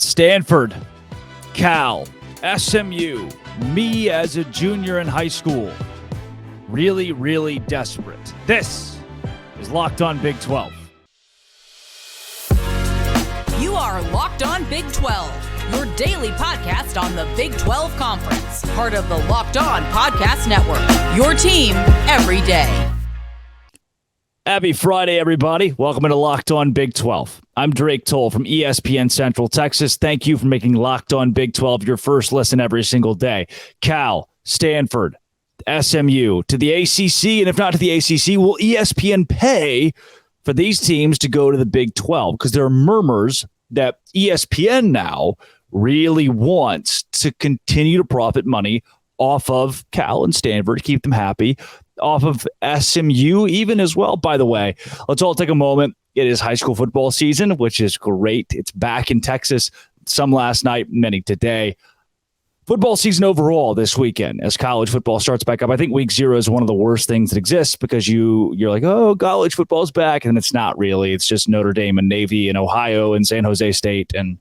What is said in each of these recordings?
Stanford, Cal, SMU, me as a junior in high school. Really, really desperate. This is Locked On Big 12. You are Locked On Big 12, your daily podcast on the Big 12 Conference. Part of the Locked On Podcast Network, your team every day. Happy Friday, everybody. Welcome to Locked On Big 12. I'm Drake Toll from ESPN Central Texas. Thank you for making Locked On Big 12 your first listen every single day. Cal, Stanford, SMU, to the ACC, and if not to the ACC, will ESPN pay for these teams to go to the Big 12? Because there are murmurs that ESPN now really wants to continue to profit money off of Cal and Stanford to keep them happy, off of SMU even as well. By the way, let's all take a moment. It is high school football season, which is great. It's back in Texas, some last night, many today. Football season overall this weekend as college football starts back up. I think week 0 is one of the worst things that exists because you're like, oh, college football's back. And it's not really. It's just Notre Dame and Navy and Ohio and San Jose State. And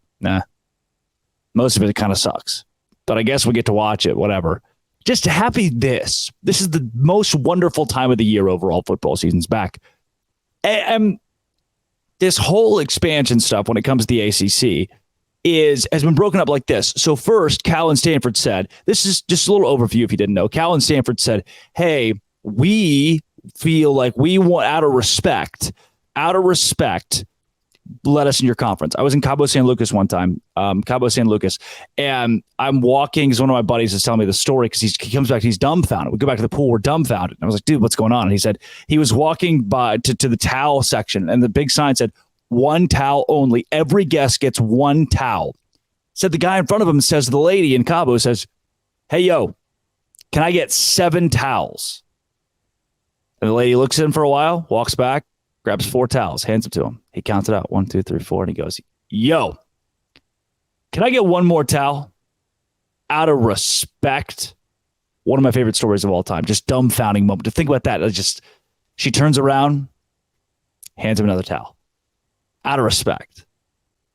most of it kind of sucks. But I guess we get to watch it, whatever. Just happy this. This is the most wonderful time of the year overall. Football season's back. And this whole expansion stuff when it comes to the ACC has been broken up like this. So first, Cal and Stanford said, this is just a little overview if you didn't know. Cal and Stanford said, hey, we feel like we want, out of respect, let us in your conference. I was in Cabo San Lucas one time, and I'm walking because one of my buddies is telling me the story because he comes back, he's dumbfounded. We go back to the pool, we're dumbfounded. And I was like, dude, what's going on? And he said he was walking by to the towel section, and the big sign said, one towel only. Every guest gets one towel. Said the guy in front of him says to the lady in Cabo, says, hey, yo, can I get 7 towels? And the lady looks at him for a while, walks back, grabs 4 towels, hands them to him. He counts it out, 1, 2, 3, 4, and he goes, yo, can I get one more towel? Out of respect. One of my favorite stories of all time. Just dumbfounding moment. To think about that. She turns around, hands him another towel. Out of respect.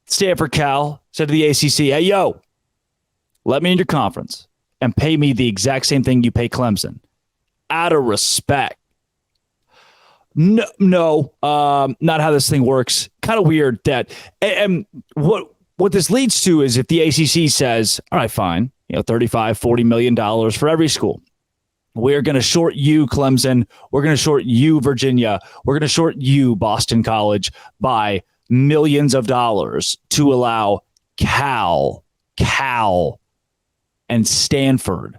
Stanford Cal said to the ACC, hey, yo, let me in your conference and pay me the exact same thing you pay Clemson. Out of respect. No, not how this thing works. Kind of weird that, and what this leads to is if the ACC says, all right, fine, $35, $40 million for every school. We're going to short you, Clemson. We're going to short you, Virginia. We're going to short you, Boston College, by millions of dollars to allow Cal, and Stanford,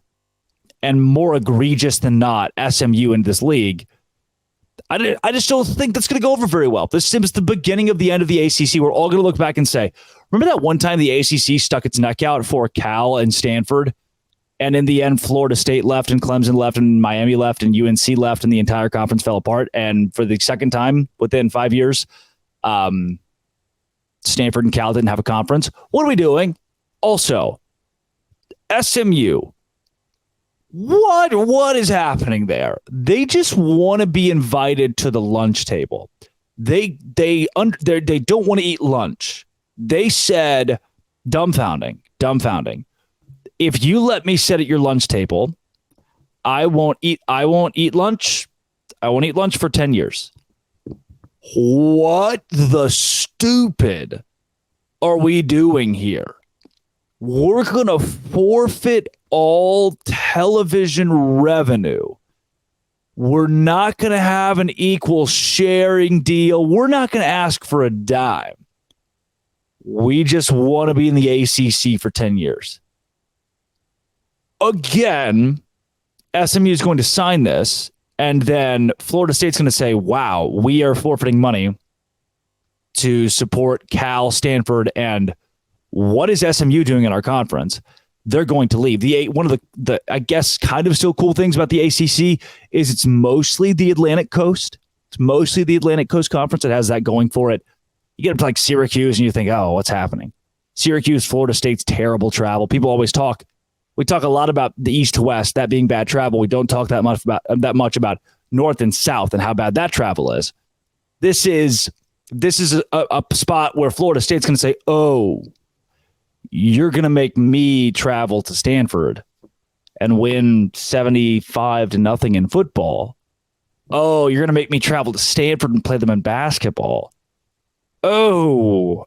and more egregious than not, SMU in this league. I just don't think that's going to go over very well. This seems the beginning of the end of the ACC. We're all going to look back and say, remember that one time the ACC stuck its neck out for Cal and Stanford? And in the end, Florida State left and Clemson left and Miami left and UNC left and the entire conference fell apart. And for the second time within 5 years, Stanford and Cal didn't have a conference. What are we doing? Also, SMU. What is happening there? They just want to be invited to the lunch table. They don't want to eat lunch. They said, dumbfounding. If you let me sit at your lunch table, I won't eat lunch. I won't eat lunch for 10 years. What the stupid are we doing here? We're going to forfeit all television revenue. We're not going to have an equal sharing deal. We're not going to ask for a dime. We just want to be in the ACC for 10 years. Again, SMU is going to sign this, and then Florida State's going to say, wow, we are forfeiting money to support Cal, Stanford, and what is SMU doing in our conference? They're going to leave. One of the I guess kind of still cool things about the ACC is it's mostly the Atlantic Coast. It's mostly the Atlantic Coast Conference that has that going for it. You get up to like Syracuse and you think, oh, what's happening? Syracuse, Florida State's terrible travel. People always talk. We talk a lot about the East to West, that being bad travel. We don't talk that much about North and South and how bad that travel is. This is a spot where Florida State's going to say, oh, you're going to make me travel to Stanford and win 75-0 in football. Oh, you're going to make me travel to Stanford and play them in basketball. Oh,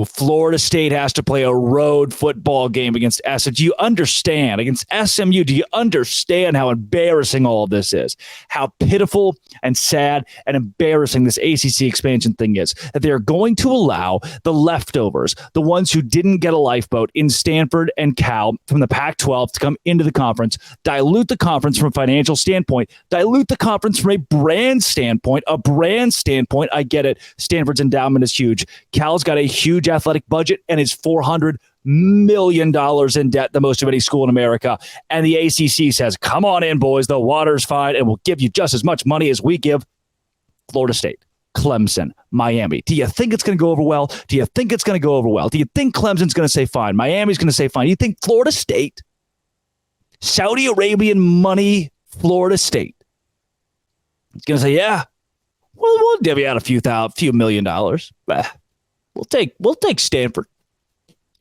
Florida State has to play a road football game against SMU. Do you understand? Against SMU, do you understand how embarrassing all of this is? How pitiful and sad and embarrassing this ACC expansion thing is. That they're going to allow the leftovers, the ones who didn't get a lifeboat in Stanford and Cal from the Pac-12 to come into the conference, dilute the conference from a financial standpoint, dilute the conference from a brand standpoint. I get it. Stanford's endowment is huge. Cal's got a huge athletic budget and is $400 million in debt, the most of any school in America. And the ACC says, come on in, boys. The water's fine, and we'll give you just as much money as we give Florida State, Clemson, Miami. Do you think it's going to go over well? Do you think Clemson's going to say fine? Miami's going to say fine. You think Florida State, Saudi Arabian money, Florida State, it's going to say, yeah, well, we'll divvy out a few $1 million. We'll take Stanford.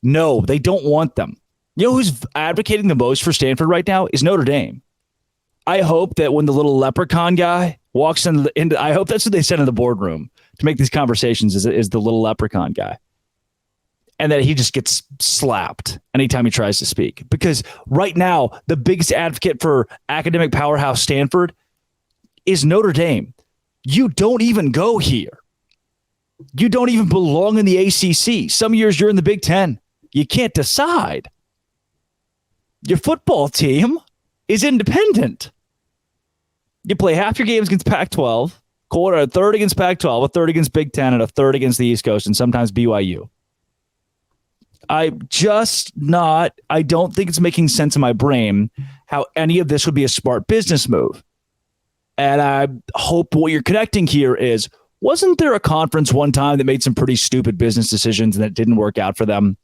No, they don't want them. You know who's advocating the most for Stanford right now is Notre Dame. I hope that when the little leprechaun guy walks into I hope that's what they send in the boardroom to make these conversations is the little leprechaun guy. And that he just gets slapped anytime he tries to speak. Because right now, the biggest advocate for academic powerhouse Stanford is Notre Dame. You don't even go here. You don't even belong in the ACC. Some years you're in the Big Ten. You can't decide. Your football team is independent. You play half your games against Pac-12, a third against Pac-12, a third against Big Ten, and a third against the East Coast, and sometimes BYU. I don't think it's making sense in my brain how any of this would be a smart business move. And I hope what you're connecting here is, wasn't there a conference one time that made some pretty stupid business decisions and that didn't work out for them?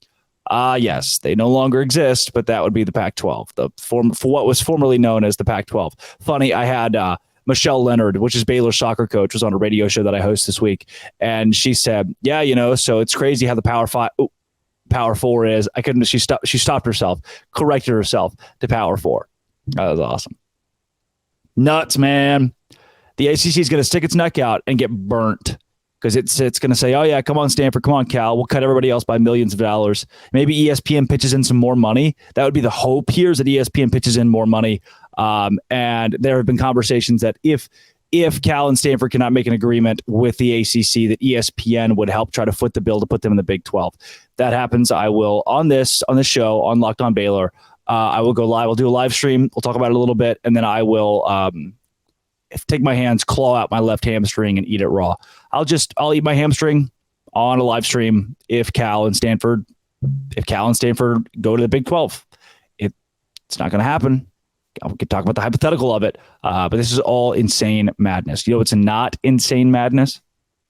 Yes, they no longer exist, but that would be the Pac-12, for what was formerly known as the Pac-12. Funny, I had Michelle Leonard, which is Baylor's soccer coach, was on a radio show that I host this week, and she said, "Yeah, so it's crazy how the Power Four is." I couldn't. She stopped herself, corrected herself to Power Four. That was awesome. Nuts, man. The ACC is going to stick its neck out and get burnt because it's going to say, oh, yeah, come on, Stanford, come on, Cal. We'll cut everybody else by millions of dollars. Maybe ESPN pitches in some more money. That would be the hope here, is that ESPN pitches in more money. And there have been conversations that if Cal and Stanford cannot make an agreement with the ACC, that ESPN would help try to foot the bill to put them in the Big 12. That happens, I will, on this show, on Locked On Baylor, I will go live. I'll do a live stream. We'll talk about it a little bit, and then I will take my hands, claw out my left hamstring, and eat it raw. I'll eat my hamstring on a live stream if Cal and Stanford go to the Big 12. It's not going to happen. We could talk about the hypothetical of it, but this is all insane madness. You know what's not insane madness?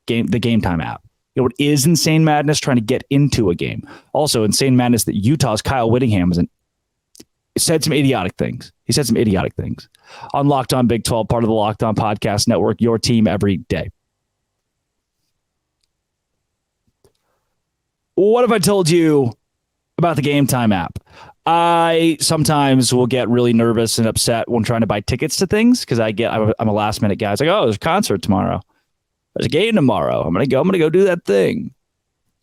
The GameTime app. You know what is insane madness? Trying to get into a game. Also insane madness that Utah's Kyle Whittingham said some idiotic things. He said some idiotic things on Locked On Big 12, part of the Locked On Podcast Network, your team every day. What if I told you about the GameTime app? I sometimes will get really nervous and upset when trying to buy tickets to things because I'm a last minute guy. It's like, oh, there's a concert tomorrow. There's a game tomorrow. I'm gonna go do that thing.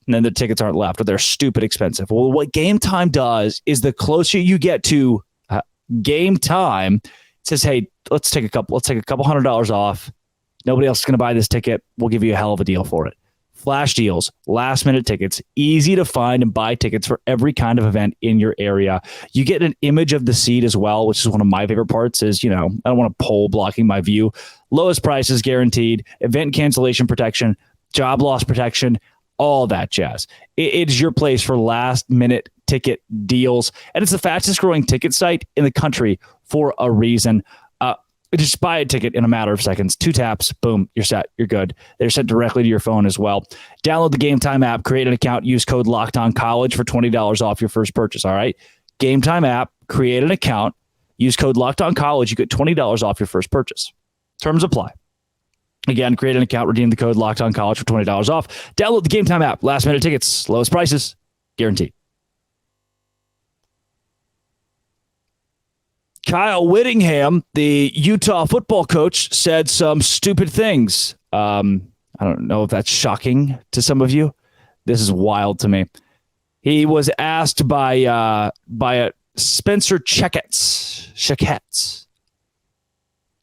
And then the tickets aren't left, or they're stupid expensive. Well, what GameTime does is the closer you get to game time, it says, hey, let's take a couple $100 off. Nobody else is going to buy this ticket. We'll give you a hell of a deal for it. Flash deals, last minute tickets, easy to find and buy tickets for every kind of event in your area. You get an image of the seat as well, which is one of my favorite parts is, I don't want a pole blocking my view. Lowest prices guaranteed, event cancellation protection, job loss protection, all that jazz. It is your place for last minute ticket deals. And it's the fastest growing ticket site in the country for a reason. Just buy a ticket in a matter of seconds. 2 taps, boom, you're set. You're good. They're sent directly to your phone as well. Download the GameTime app, create an account, use code LOCKEDONCollege for $20 off your first purchase. All right. GameTime app, create an account, use code LOCKEDONCollege. You get $20 off your first purchase. Terms apply. Again, create an account, redeem the code LOCKEDONCollege for $20 off. Download the GameTime app. Last minute tickets, lowest prices, guaranteed. Kyle Whittingham, the Utah football coach, said some stupid things. I don't know if that's shocking to some of you. This is wild to me. He was asked by Spencer Checketts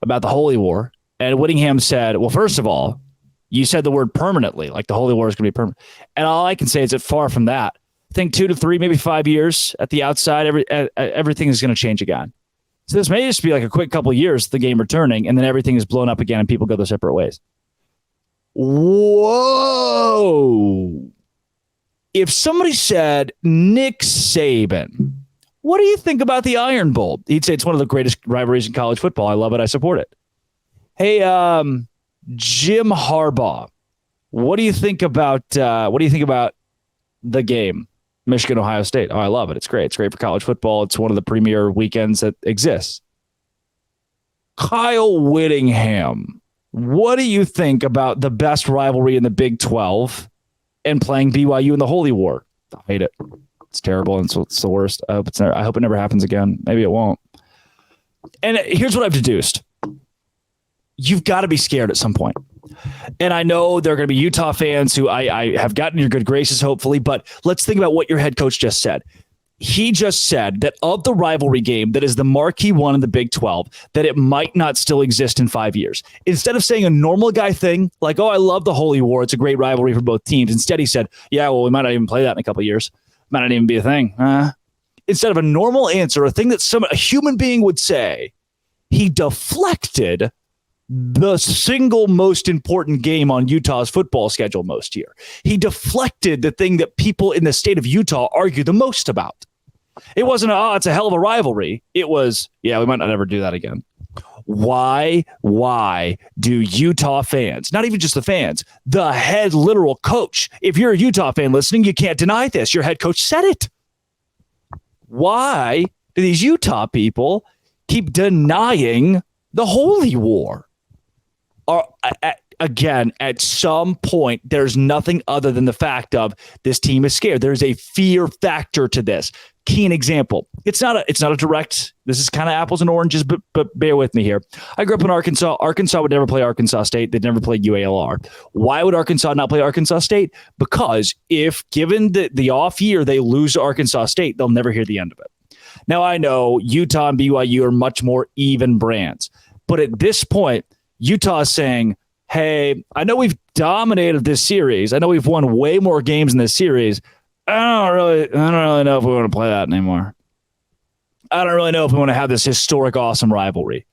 about the Holy War. And Whittingham said, well, first of all, you said the word permanently, like the Holy War is going to be permanent. And all I can say is that far from that. I think 2 to 3, maybe 5 years at the outside, everything is going to change again. So this may just be like a quick couple of years, the game returning, and then everything is blown up again and people go their separate ways. Whoa. If somebody said Nick Saban, what do you think about the Iron Bowl? He'd say it's one of the greatest rivalries in college football. I love it. I support it. Hey, Jim Harbaugh, what do you think about the game? Michigan, Ohio State. Oh, I love it. It's great. It's great for college football. It's one of the premier weekends that exists. Kyle Whittingham, what do you think about the best rivalry in the Big 12 and playing BYU in the Holy War? I hate it. It's terrible. And it's the worst. I hope it never happens again. Maybe it won't. And here's what I've deduced. You've got to be scared at some point. And I know there are going to be Utah fans who I have gotten your good graces, hopefully, but let's think about what your head coach just said. He just said that of the rivalry game that is the marquee one in the Big 12, that it might not still exist in 5 years. Instead of saying a normal guy thing like, oh, I love the Holy War, it's a great rivalry for both teams. Instead, he said, yeah, well, we might not even play that in a couple of years. Might not even be a thing. Instead of a normal answer, a thing that a human being would say, he deflected the single most important game on Utah's football schedule most year. He deflected the thing that people in the state of Utah argue the most about. It wasn't, it's a hell of a rivalry. It was, yeah, we might not ever do that again. Why do Utah fans, not even just the fans, the head literal coach, if you're a Utah fan listening, you can't deny this. Your head coach said it. Why do these Utah people keep denying the Holy War? Again, at some point, there's nothing other than the fact of this team is scared. There's a fear factor to this. Keen example. It's not a direct. This is kind of apples and oranges, but bear with me here. I grew up in Arkansas. Arkansas would never play Arkansas State. They'd never played UALR. Why would Arkansas not play Arkansas State? Because if given the off year they lose to Arkansas State, they'll never hear the end of it. Now I know Utah and BYU are much more even brands, but at this point, Utah is saying, hey, I know we've dominated this series. I know we've won way more games in this series. I don't really know if we want to play that anymore. I don't really know if we want to have this historic, awesome rivalry.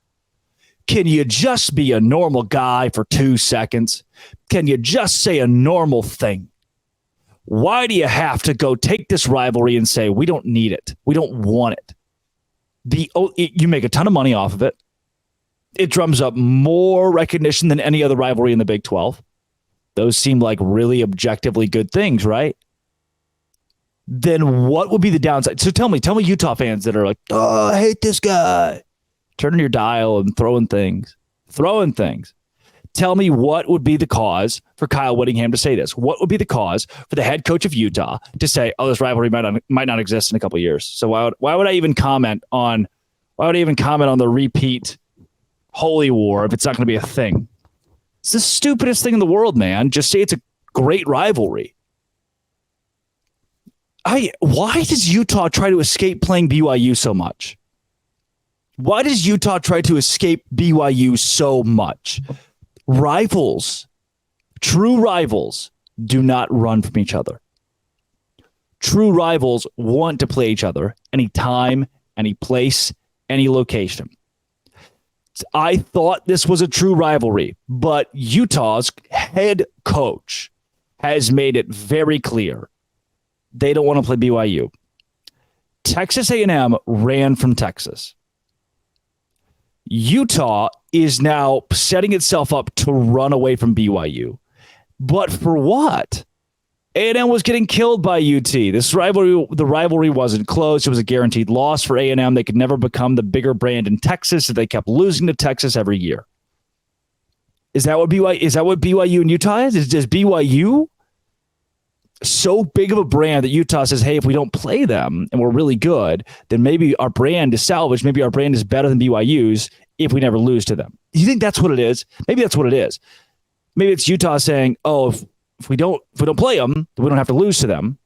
Can you just be a normal guy for 2 seconds? Can you just say a normal thing? Why do you have to go take this rivalry and say, we don't need it. We don't want it. You make a ton of money off of it. It drums up more recognition than any other rivalry in the Big 12. Those seem like really objectively good things, right? Then what would be the downside? So tell me Utah fans that are like, oh, I hate this guy. Turning your dial and throwing things. Tell me what would be the cause for Kyle Whittingham to say this? What would be the cause for the head coach of Utah to say, oh, this rivalry might not exist in a couple of years? So why would I even comment on the repeat Holy War if it's not going to be a thing? It's the stupidest thing in the world, man. Just say it's a great rivalry. Why does Utah try to escape playing BYU so much? Why does Utah try to escape BYU so much? Rivals, true rivals, do not run from each other. True rivals want to play each other anytime, any place, any location. I thought this was a true rivalry, but Utah's head coach has made it very clear they don't want to play BYU. Texas A&M ran from Texas. Utah is now setting itself up to run away from BYU. But for what? A&M was getting killed by UT. The rivalry wasn't close. It was a guaranteed loss for A&M. They could never become the bigger brand in Texas if they kept losing to Texas every year. Is that what BYU and Utah is? Does BYU so big of a brand that Utah says, hey, if we don't play them and we're really good, then maybe our brand is salvaged. Maybe our brand is better than BYU's if we never lose to them. You think that's what it is? Maybe that's what it is. Maybe it's Utah saying, oh, if we don't play them, we don't have to lose to them.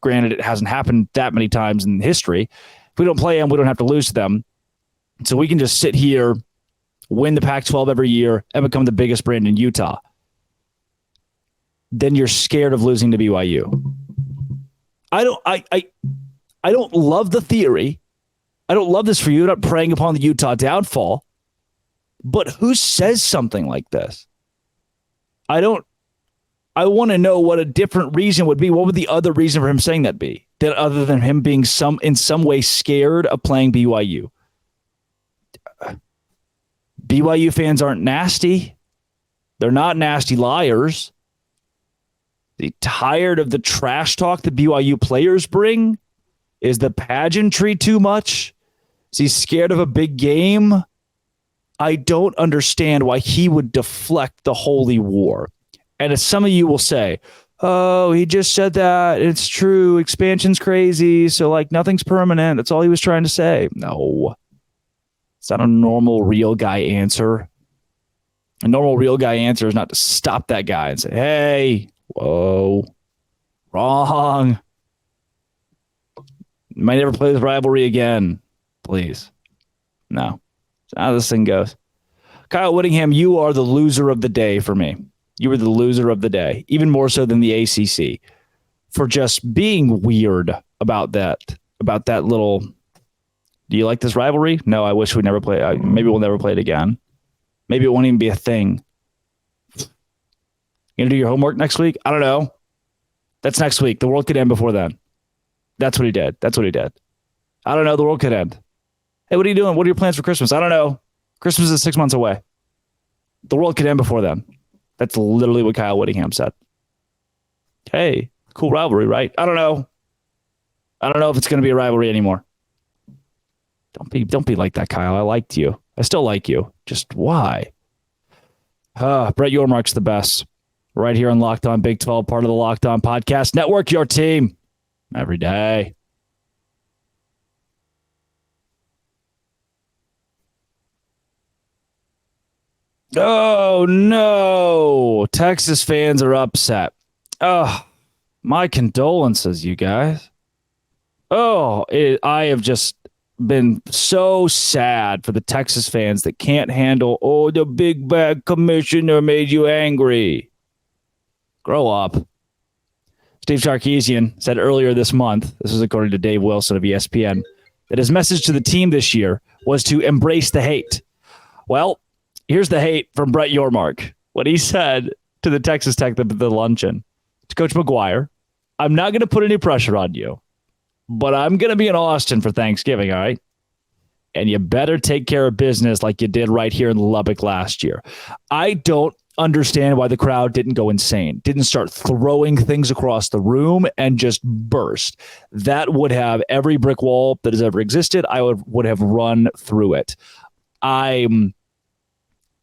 Granted, it hasn't happened that many times in history. If we don't play them, we don't have to lose to them. So we can just sit here, win the Pac-12 every year, and become the biggest brand in Utah. Then you're scared of losing to BYU. I don't love the theory. I don't love this for you. I'm not preying upon the Utah downfall. But who says something like this? I want to know what a different reason would be. What would the other reason for him saying that be? That other than him being in some way scared of playing BYU. BYU fans aren't nasty. They're not nasty liars. They tired of the trash talk the BYU players bring? Is the pageantry too much? Is he scared of a big game? I don't understand why he would deflect the holy war. And as some of you will say, oh, he just said that. It's true. Expansion's crazy. So like nothing's permanent. That's all he was trying to say. No. It's not a normal real guy answer. A normal real guy answer is not to stop that guy and say, hey, whoa, wrong. Might never play this rivalry again. Please. No. That's how this thing goes. Kyle Whittingham, you are the loser of the day for me. You were the loser of the day, even more so than the ACC, for just being weird about that little. Do you like this rivalry? No, I wish we'd never play. Maybe we'll never play it again. Maybe it won't even be a thing. You gonna do your homework next week? I don't know. That's next week. The world could end before then. That's what he did. I don't know. The world could end. Hey, what are you doing? What are your plans for Christmas? I don't know. Christmas is 6 months away. The world could end before then. That's literally what Kyle Whittingham said. Hey, cool rivalry, right? I don't know. I don't know if it's going to be a rivalry anymore. Don't be like that, Kyle. I liked you. I still like you. Just why? Brett Yormark's the best. Right here on Locked On Big 12, part of the Locked On Podcast Network, your team every day. Oh, no. Texas fans are upset. Oh, my condolences, you guys. Oh, I have just been so sad for the Texas fans that can't handle, oh, the big bad commissioner made you angry. Grow up. Steve Sarkisian said earlier this month, this is according to Dave Wilson of ESPN, that his message to the team this year was to embrace the hate. Well, here's the hate from Brett Yormark. What he said to the Texas Tech, the luncheon, to Coach McGuire, I'm not going to put any pressure on you, but I'm going to be in Austin for Thanksgiving, all right? And you better take care of business like you did right here in Lubbock last year. I don't understand why the crowd didn't go insane, didn't start throwing things across the room and just burst. That would have every brick wall that has ever existed. I would have run through it. I'm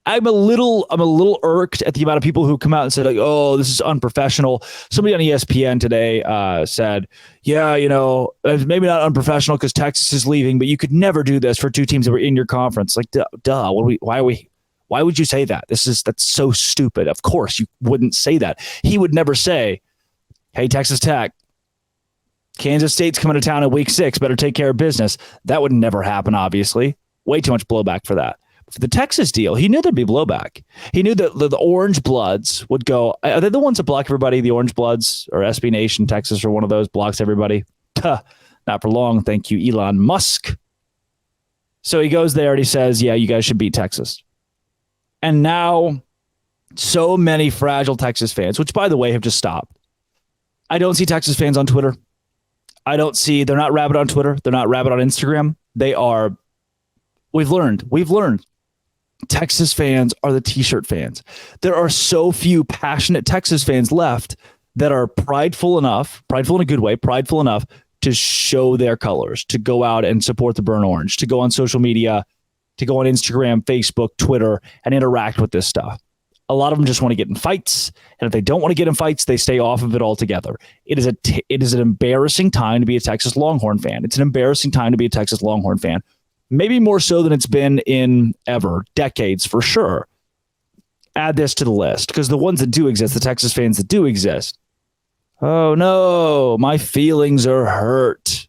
a little irked at the amount of people who come out and said, like, oh, this is unprofessional. Somebody on ESPN today said, yeah, maybe not unprofessional because Texas is leaving, but you could never do this for two teams that were in your conference. Like, duh. Why would you say that? That's so stupid. Of course you wouldn't say that. He would never say, hey, Texas Tech, Kansas State's coming to town in week 6. Better take care of business. That would never happen, obviously. Way too much blowback for that. For the Texas deal, he knew there'd be blowback. He knew that the Orange Bloods would go. Are they the ones that block everybody? The Orange Bloods or SB Nation, Texas, or one of those blocks everybody? Not for long. Thank you, Elon Musk. So he goes there and he says, yeah, you guys should beat Texas. And now so many fragile Texas fans, which, by the way, have just stopped. I don't see Texas fans on Twitter. They're not rabid on Twitter. They're not rabid on Instagram. They are. We've learned. Texas fans are the T-shirt fans. There are so few passionate Texas fans left that are prideful in a good way, prideful enough to show their colors, to go out and support the burnt orange, to go on social media, to go on Instagram, Facebook, Twitter, and interact with this stuff. A lot of them just want to get in fights. And if they don't want to get in fights, they stay off of it altogether. It is an embarrassing time to be a Texas Longhorn fan. It's an embarrassing time to be a Texas Longhorn fan. Maybe more so than it's been in decades for sure. Add this to the list because the ones that do exist, the Texas fans that do exist. Oh no, my feelings are hurt.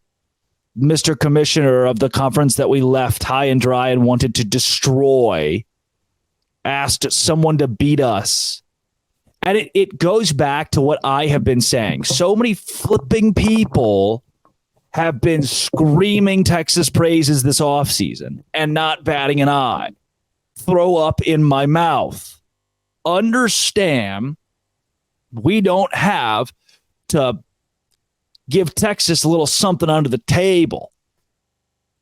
Mr. Commissioner of the conference that we left high and dry and wanted to destroy asked someone to beat us. And it goes back to what I have been saying. So many flipping people have been screaming Texas praises this offseason and not batting an eye. Throw up in my mouth. Understand, we don't have to give Texas a little something under the table.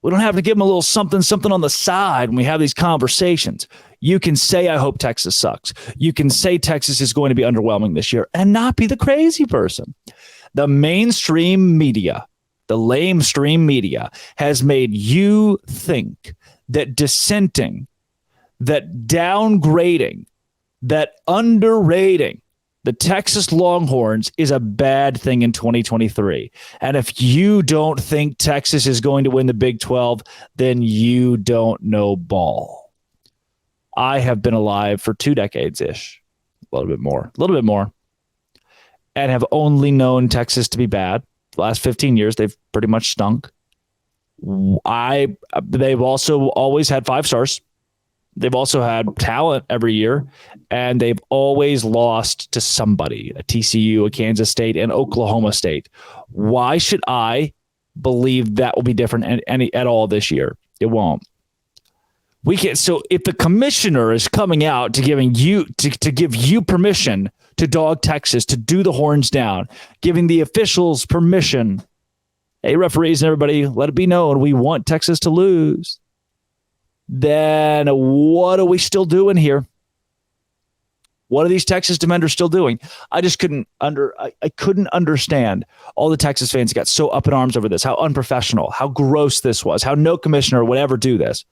We don't have to give them a little something on the side when we have these conversations. You can say, I hope Texas sucks. You can say Texas is going to be underwhelming this year and not be the crazy person. The mainstream media, the lamestream media has made you think that dissenting, that downgrading, that underrating the Texas Longhorns is a bad thing in 2023. And if you don't think Texas is going to win the Big 12, then you don't know ball. I have been alive for 2 decades-ish, a little bit more, and have only known Texas to be bad. The last 15 years, they've pretty much stunk. They've also always had 5 stars. They've also had talent every year, and they've always lost to somebody, a TCU, a Kansas State, and Oklahoma State. Why should I believe that will be different at all this year? It won't. So if the commissioner is coming out to give you permission to dog Texas, to do the horns down, giving the officials permission, hey, referees and everybody, let it be known we want Texas to lose. Then what are we still doing here? What are these Texas defenders still doing? I just couldn't understand all the Texas fans got so up in arms over this, how unprofessional, how gross this was, how no commissioner would ever do this.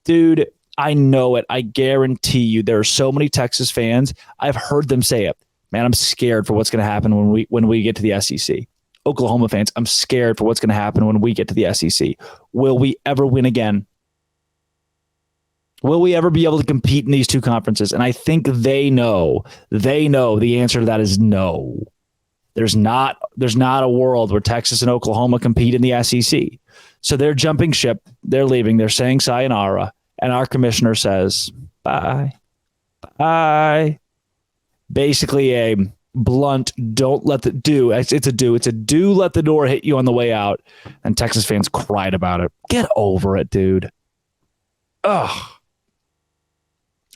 Dude, I know it. I guarantee you there are so many Texas fans. I've heard them say it. Man, I'm scared for what's going to happen when we get to the SEC. Oklahoma fans, I'm scared for what's going to happen when we get to the SEC. Will we ever win again? Will we ever be able to compete in these 2 conferences? And I think they know the answer to that is no. There's not a world where Texas and Oklahoma compete in the SEC. So they're jumping ship. They're leaving. They're saying sayonara. And our commissioner says, bye. Bye. Basically a blunt, don't let the do. It's a do let the door hit you on the way out. And Texas fans cried about it. Get over it, dude. Ugh.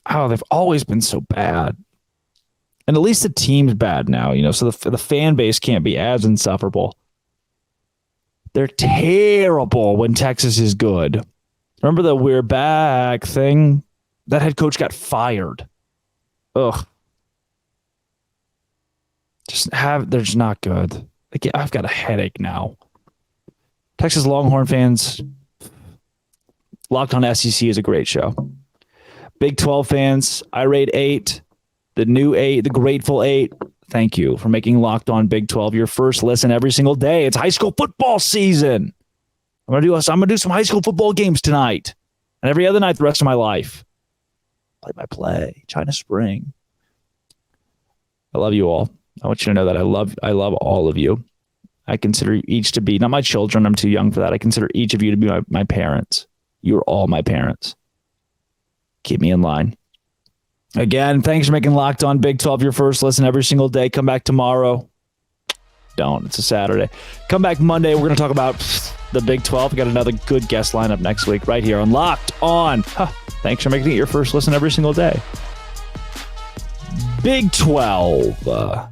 Oh, they've always been so bad. And at least the team's bad now, so the fan base can't be as insufferable. They're terrible when Texas is good. Remember the we're back thing? That head coach got fired. Ugh. They're just not good. I've got a headache now. Texas Longhorn fans, Locked on SEC is a great show. Big 12 fans, I rate 8. The new 8, the grateful 8. Thank you for making Locked On Big 12 your first listen every single day. It's high school football season. I'm gonna do some high school football games tonight and every other night the rest of my life. Play by play, China Spring. I love you all. I want you to know that I love all of you. I consider each to be not my children. I'm too young for that. I consider each of you to be my parents. You're all my parents. Keep me in line. Again, thanks for making Locked On Big 12 your first listen every single day. Come back tomorrow. Don't. It's a Saturday. Come back Monday. We're going to talk about the Big 12. We got another good guest lineup next week right here on Locked On. Thanks for making it your first listen every single day. Big 12.